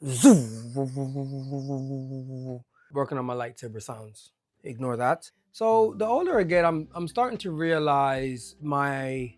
Working on my lightsaber sounds. Ignore that. So the older I get, I'm starting to realize my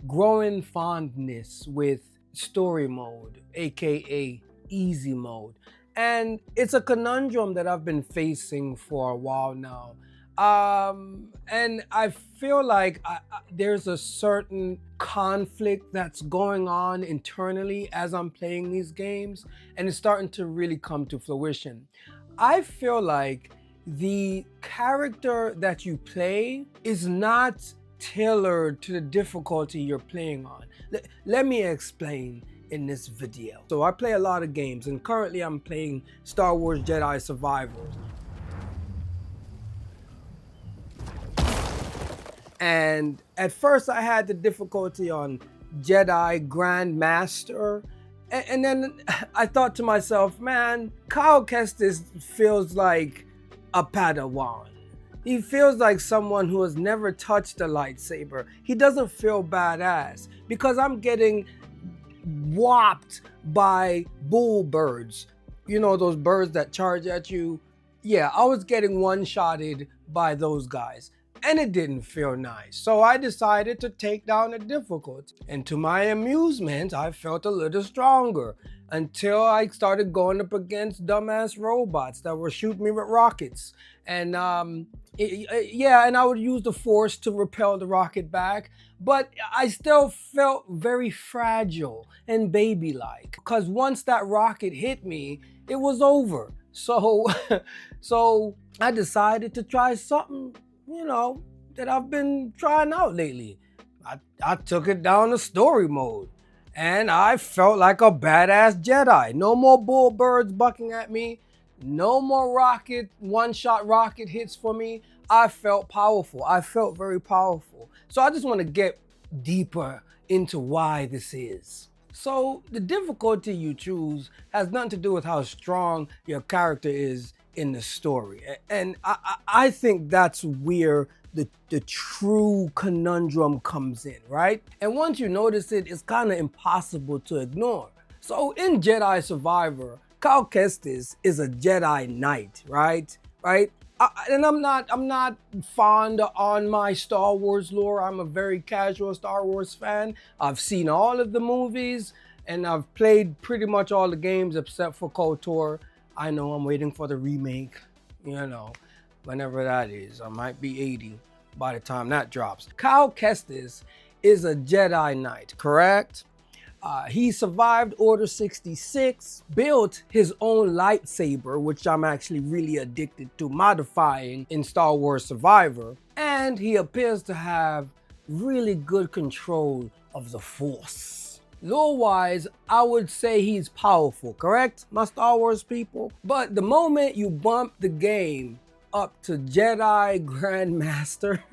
growing fondness with story mode, aka easy mode. And it's a conundrum that I've been facing for a while now. And I feel like there's a certain conflict that's going on internally as I'm playing these games, and it's starting to really come to fruition. I feel like the character that you play is not tailored to the difficulty you're playing on. Let me explain in this video. So I play a lot of games, and currently I'm playing Star Wars Jedi Survivors. And at first I had the difficulty on Jedi Grandmaster. And then I thought to myself, man, Kyle Kestis feels like a Padawan. He feels like someone who has never touched a lightsaber. He doesn't feel badass because I'm getting whopped by bull birds. You know, those birds that charge at you? Yeah, I was getting one-shotted by those guys, and it didn't feel nice. So I decided to take down the difficulty. And to my amusement, I felt a little stronger until I started going up against dumbass robots that were shooting me with rockets. And yeah, and I would use the force to repel the rocket back, but I still felt very fragile and baby-like because once that rocket hit me, it was over. So, so I decided to try something, you know, that I've been trying out lately. I took it down to story mode, and I felt like a badass Jedi. No more bull birds bucking at me. No more one-shot rocket hits for me. I felt powerful. I felt very powerful. So I just want to get deeper into why this is. So the difficulty you choose has nothing to do with how strong your character is in the story. And I think that's where the true conundrum comes in, right? And once you notice it, it's kind of impossible to ignore. So in Jedi Survivor, Cal Kestis is a Jedi Knight, right? And I'm not fond on my Star Wars lore. I'm a very casual Star Wars fan. I've seen all of the movies, and I've played pretty much all the games except for KOTOR. I know I'm waiting for the remake, you know, whenever that is. I might be 80 by the time that drops. Cal Kestis is a Jedi Knight, correct? He survived Order 66, built his own lightsaber, which I'm actually really addicted to modifying in Star Wars Survivor, and he appears to have really good control of the Force. Lore-wise, I would say he's powerful, correct, my Star Wars people? But the moment you bump the game up to Jedi Grandmaster,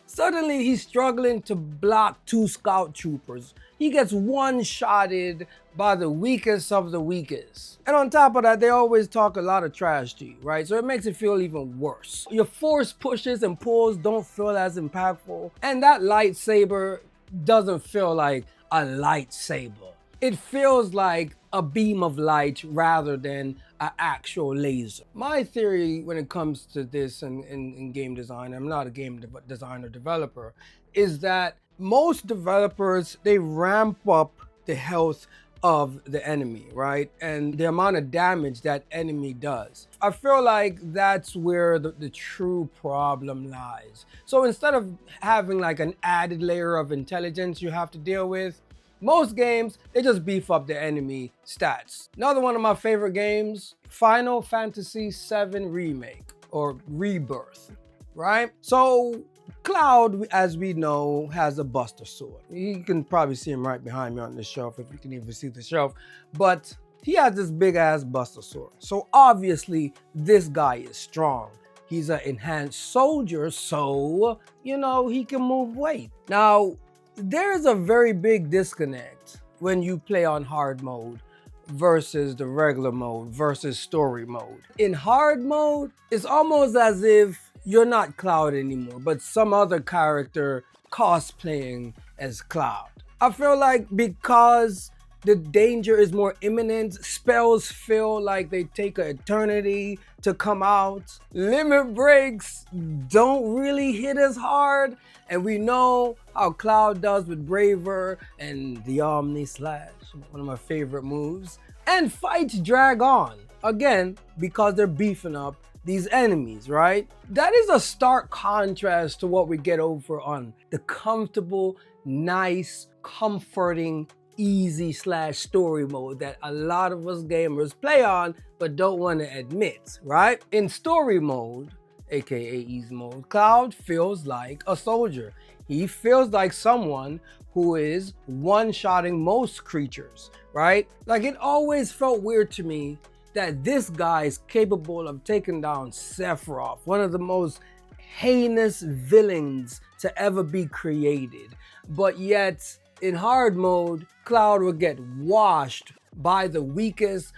suddenly he's struggling to block 2 scout troopers. He gets one-shotted by the weakest of the weakest. And on top of that, they always talk a lot of trash to you, right? So it makes it feel even worse. Your force pushes and pulls don't feel as impactful. And that lightsaber doesn't feel like a lightsaber. It feels like a beam of light rather than an actual laser. My theory when it comes to this in game design, I'm not a game designer developer, is that most developers, they ramp up the health of the enemy, right? And the amount of damage that enemy does. I feel like that's where the true problem lies. So instead of having like an added layer of intelligence you have to deal with, most games, they just beef up the enemy stats. Another one of my favorite games, Final Fantasy VII Remake or Rebirth, right? So Cloud, as we know, has a Buster Sword. You can probably see him right behind me on the shelf if you can even see the shelf, but he has this big ass Buster Sword. So obviously this guy is strong. He's an enhanced soldier, so, you know, he can move weight. Now, there's a very big disconnect when you play on hard mode versus the regular mode versus story mode. In hard mode, it's almost as if you're not Cloud anymore, but some other character cosplaying as Cloud. I feel like because The danger is more imminent. Spells feel like they take an eternity to come out. Limit breaks don't really hit as hard. And we know how Cloud does with Braver and the Omni Slash, one of my favorite moves. And fights drag on, again, because they're beefing up these enemies, right? That is a stark contrast to what we get over on the comfortable, nice, comforting, easy slash story mode that a lot of us gamers play on but don't want to admit, right? In story mode, aka easy mode, Cloud feels like a soldier. He feels like someone who is one-shotting most creatures, right? Like, it always felt weird to me that this guy is capable of taking down Sephiroth, one of the most heinous villains to ever be created. But yet, in hard mode, Cloud will get washed by the weakest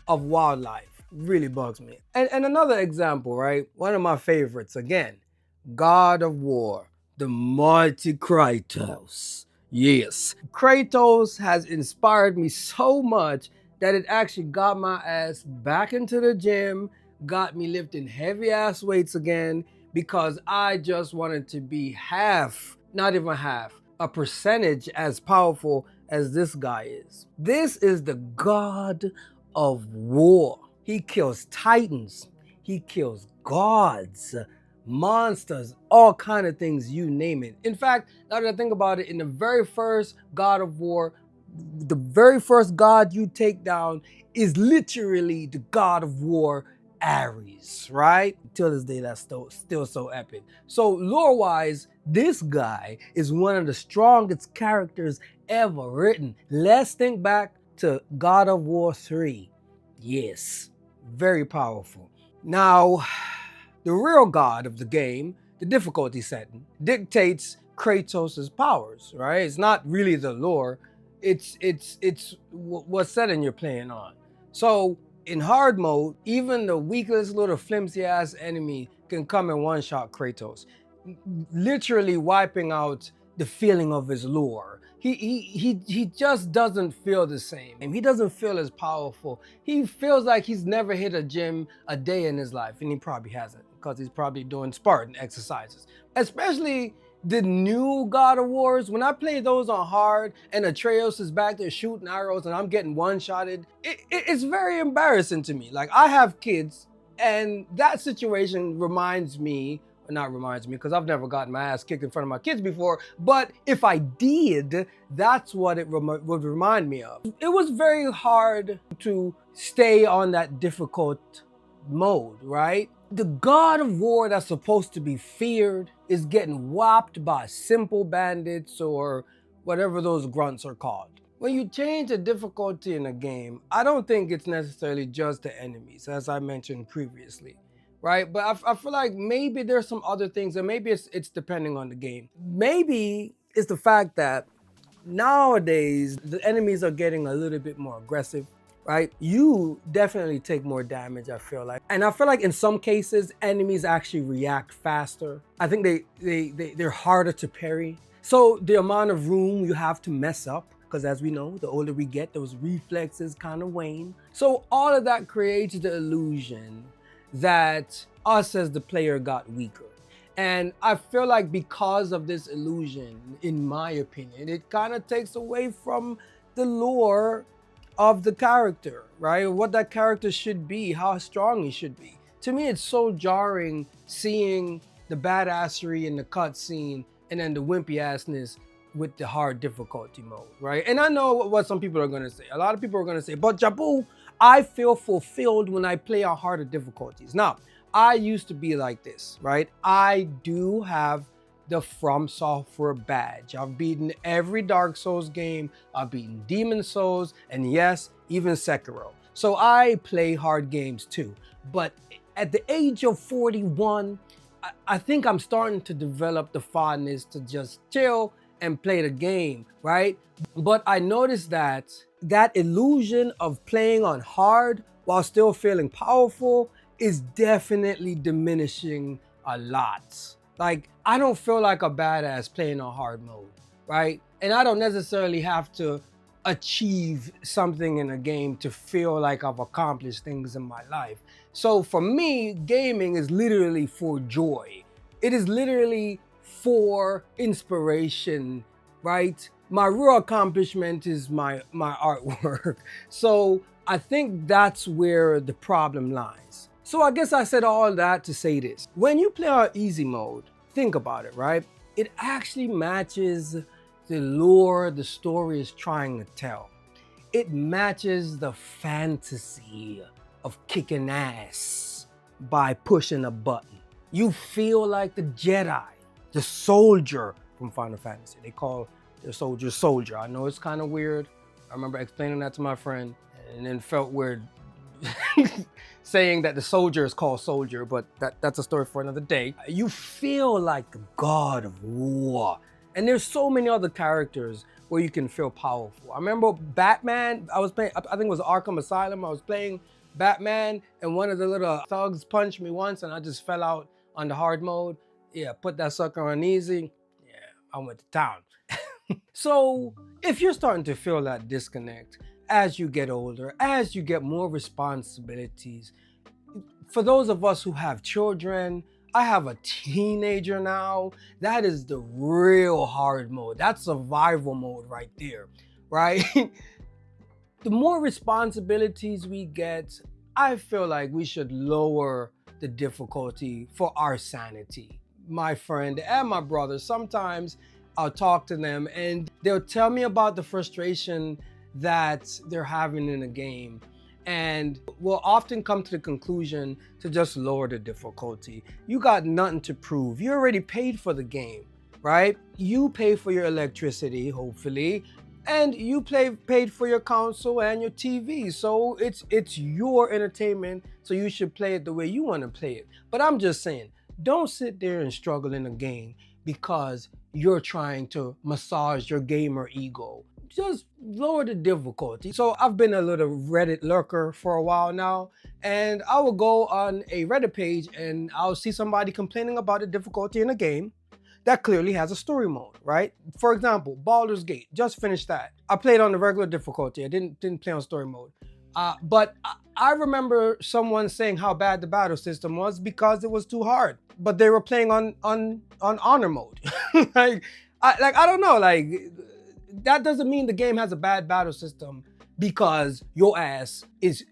of wildlife. Really bugs me. And another example, right? One of my favorites, again, God of War, the mighty Kratos. Yes, Kratos has inspired me so much that it actually got my ass back into the gym, got me lifting heavy ass weights again, because I just wanted to be half, not even half, a percentage as powerful as this guy is. This is the God of War. He kills titans, he kills gods, monsters, all kind of things, you name it. In fact, now that I think about it, in the very first God of War, the very first god you take down is literally the God of War, Ares, right? Till this day, that's still so epic. So lore-wise, this guy is one of the strongest characters ever written. Let's think back to God of War 3. Yes, very powerful. Now, the real god of the game, the difficulty setting, dictates Kratos' powers, right? It's not really the lore, it's what setting you're playing on. So in hard mode, even the weakest little flimsy ass enemy can come and one-shot Kratos, literally wiping out the feeling of his lore. He just doesn't feel the same. He doesn't feel as powerful. He feels like he's never hit a gym a day in his life, and he probably hasn't, because he's probably doing Spartan exercises. Especially the new God of Wars, when I play those on hard and Atreus is back there shooting arrows and I'm getting one-shotted, it's very embarrassing to me. Like, I have kids, and that situation reminds me, or not reminds me, because I've never gotten my ass kicked in front of my kids before, but if I did, that's what it would remind me of. It was very hard to stay on that difficult mode, right? The God of War that's supposed to be feared is getting whopped by simple bandits or whatever those grunts are called. When you change the difficulty in a game, I don't think it's necessarily just the enemies, as I mentioned previously, right? But I feel like maybe there's some other things, and maybe it's depending on the game. Maybe it's the fact that nowadays the enemies are getting a little bit more aggressive, right? You definitely take more damage, I feel like. And I feel like in some cases, enemies actually react faster. I think they're harder to parry. So the amount of room you have to mess up, because as we know, the older we get, those reflexes kind of wane. So all of that creates the illusion that us as the player got weaker. And I feel like because of this illusion, in my opinion, it kind of takes away from the lore of the character, right? What that character should be, how strong he should be. To me, it's so jarring seeing the badassery in the cutscene and then the wimpy assness with the hard difficulty mode, right? And I know what some people are gonna say. A lot of people are gonna say, but Jabu, I feel fulfilled when I play on harder difficulties. Now, I used to be like this, right? I do have the From Software badge. I've beaten every Dark Souls game, I've beaten Demon Souls, and yes, even Sekiro. So I play hard games too. But at the age of 41, I think I'm starting to develop the fondness to just chill and play the game, right? But I noticed that illusion of playing on hard while still feeling powerful is definitely diminishing a lot. Like, I don't feel like a badass playing on hard mode, right? And I don't necessarily have to achieve something in a game to feel like I've accomplished things in my life. So for me, gaming is literally for joy. It is literally for inspiration, right? My real accomplishment is my artwork. So I think that's where the problem lies. So I guess I said all that to say this. When you play on easy mode, think about it, right? It actually matches the lore the story is trying to tell. It matches the fantasy of kicking ass by pushing a button. You feel like the Jedi, the soldier from Final Fantasy. They call the soldier. I know it's kind of weird. I remember explaining that to my friend and then felt weird saying that the soldier is called soldier, but that's a story for another day. You feel like the god of war. And there's so many other characters where you can feel powerful. I remember Batman, I was playing, I think it was Arkham Asylum, I was playing Batman and one of the little thugs punched me once and I just fell out on the hard mode. Yeah, put that sucker on easy. Yeah, I went to town. So if you're starting to feel that disconnect as you get older, as you get more responsibilities, for those of us who have children, I have a teenager now, that is the real hard mode. That's survival mode right there, right? The more responsibilities we get, I feel like we should lower the difficulty for our sanity. My friend and my brother, sometimes I'll talk to them and they'll tell me about the frustration that they're having in a game. And we'll often come to the conclusion to just lower the difficulty. You got nothing to prove. You already paid for the game, right? You pay for your electricity, hopefully, and you paid for your console and your TV. So it's your entertainment, so you should play it the way you want to play it. But I'm just saying, don't sit there and struggle in a game because you're trying to massage your gamer ego. Just lower the difficulty. So I've been a little Reddit lurker for a while now, and I will go on a Reddit page and I'll see somebody complaining about the difficulty in a game that clearly has a story mode, right? For example, Baldur's Gate, just finished that. I played on the regular difficulty. I didn't play on story mode. But I remember someone saying how bad the battle system was because it was too hard. But they were playing on honor mode. I don't know, that doesn't mean the game has a bad battle system because your ass is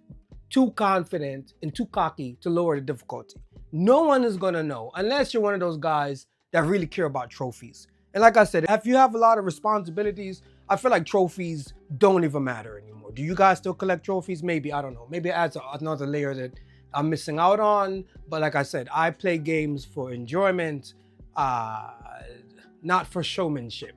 too confident and too cocky to lower the difficulty. No one is gonna know unless you're one of those guys that really care about trophies. And like I said, if you have a lot of responsibilities, I feel like trophies don't even matter anymore. Do you guys still collect trophies? Maybe, I don't know. Maybe it adds another layer that I'm missing out on. But like I said, I play games for enjoyment, not for showmanship.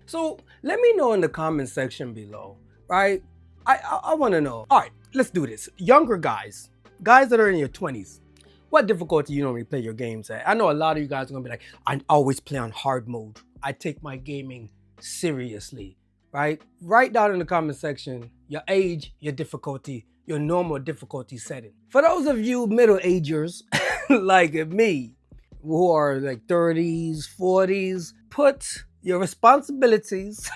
So let me know in the comment section below, right? I want to know. All right, let's do this. Younger guys that are in your 20s, what difficulty you normally play your games at? I know a lot of you guys are gonna be like, I always play on hard mode. I take my gaming seriously, right? Write down in the comment section your age, your difficulty, your normal difficulty setting. For those of you middle-agers like me, who are like 30s, 40s, put your responsibilities,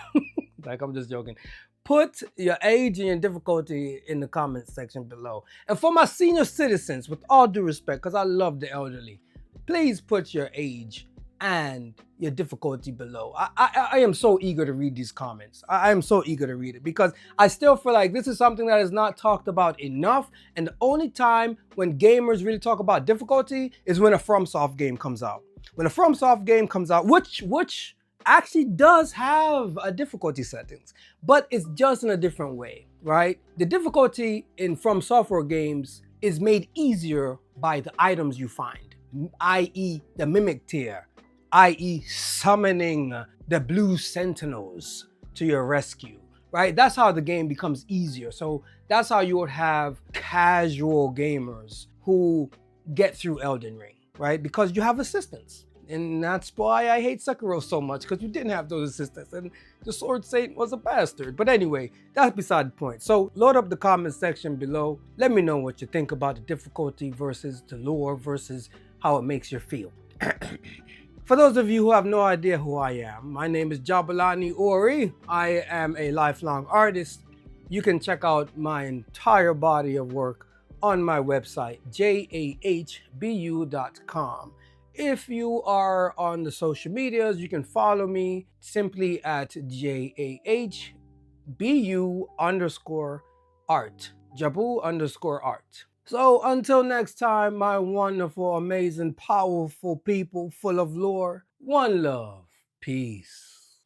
like I'm just joking, put your age and your difficulty in the comment section below. And for my senior citizens, with all due respect, because I love the elderly, please put your age and your difficulty below. I am so eager to read these comments. I am so eager to read it because I still feel like this is something that is not talked about enough. And the only time when gamers really talk about difficulty is when a FromSoft game comes out. When a FromSoft game comes out, which actually does have a difficulty settings, but it's just in a different way, right? The difficulty in From Software games is made easier by the items you find, i.e. the Mimic Tier, i.e. summoning the Blue Sentinels to your rescue, right? That's how the game becomes easier. So that's how you would have casual gamers who get through Elden Ring, right? Because you have assistants. And that's why I hate Sekiro so much, because you didn't have those assistants and the Sword Saint was a bastard. But anyway, that's beside the point. So load up the comment section below. Let me know what you think about the difficulty versus the lore versus how it makes you feel. For those of you who have no idea who I am, my name is Jabalani Ori. I am a lifelong artist. You can check out my entire body of work on my website, jahbu.com. If you are on the social medias, you can follow me simply at jahbu underscore art. Jabu underscore art. So until next time, my wonderful, amazing, powerful people full of lore, one love, peace.